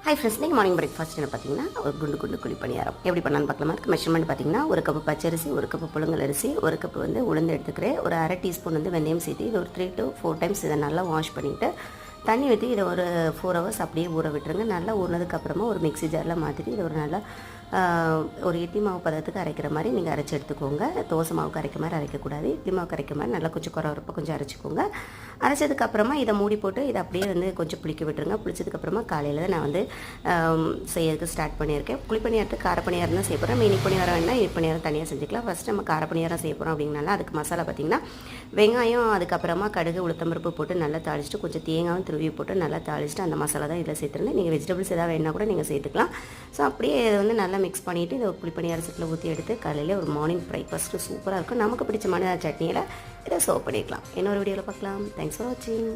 Hi friends, இன்றைக்கி morning breakfast என்ன பார்த்தீங்கன்னா ஒரு குண்டு குண்டு குழி பணியாரம் எப்படி பண்ணலான்னு பார்க்கலாமா இருக்குது. மெஷர்மெண்ட் பார்த்தீங்கன்னா ஒரு கப்பு பச்சரிசி, ஒரு கப்பு புழுங்கல் அரிசி, ஒரு கப்பு வந்து உளுந்து எடுத்துக்கிறேன், ஒரு அரை டீஸ்பூன் வந்து வெந்தயம் சேர்த்து இது ஒரு 3 to 4 டைம்ஸ் இதை நல்லா வாஷ் பண்ணிவிட்டு தண்ணி ஊற்றி இதை ஒரு 4 hours அப்படியே ஊற விட்டுருங்க. நல்லா ஊறினதுக்கப்புறமா ஒரு மிக்ஸி ஜாரில் மாற்றிட்டு இதை ஒரு நல்லா ஒரு இட்லி மாவு பதத்துக்கு அரைக்கிற மாதிரி நீங்கள் அரைச்சி எடுத்துக்கோங்க. தோசை மாவுக்கு அரைக்கிற மாதிரி அரைக்கக்கூடாது, இட்லி மாவுக்கு அரைக்கிற மாதிரி நல்லா கொஞ்சம் குறவரப்போ கொஞ்சம் அரைச்சிக்கோங்க. அரைச்சதுக்கப்புறமா இதை மூடி போட்டு இதை அப்படியே வந்து கொஞ்சம் புளிக்க விட்டுருங்க. புளிச்சதுக்கப்புறமா காலையில் தான் நான் வந்து செய்யறதுக்கு ஸ்டார்ட் பண்ணியிருக்கேன். புளி பணியாரத்துக்கு கார பணியாரம் தான் செய்ய போகிறேன். இனிப்பு பணியாரம் வேணால் இனிப்பு பணியாரம் தனியாக செஞ்சுக்கலாம். ஃபஸ்ட்டு நம்ம கார பணியாரம் செய்ய போகிறோம் அப்படிங்கனால அதுக்கு மசாலா பார்த்திங்கன்னா வெங்காயம், அதுக்கப்புறமா கடுகு, உளுத்தம்பருப்பு போட்டு நல்லா தாளிச்சிட்டு கொஞ்சம் தேங்காயும் துருவி போட்டு நல்லா தாளிச்சிட்டு அந்த மசாலா தான் இதில் சேர்த்துருந்தேன். நீங்கள் வெஜிடபிள்ஸ் ஏதாவது வேணால் கூட நீங்கள் சேர்த்துக்கலாம். ஸோ அப்படியே இதை வந்து நல்லா மிக்ஸ் பண்ணிவிட்டு இதை புளி பணியாரத்தில் ஊற்றி எடுத்து காலையில் ஒரு மார்னிங் பிரேக்ஃபாஸ்ட்டு சூப்பராக இருக்கும். நமக்கு பிடிச்சமான சட்னியில் இதை சர்வ் பண்ணிக்கலாம். இன்னொரு வீடியோவில் பார்க்கலாம். தேங்க்ஸ் ஃபார் வாட்சிங்.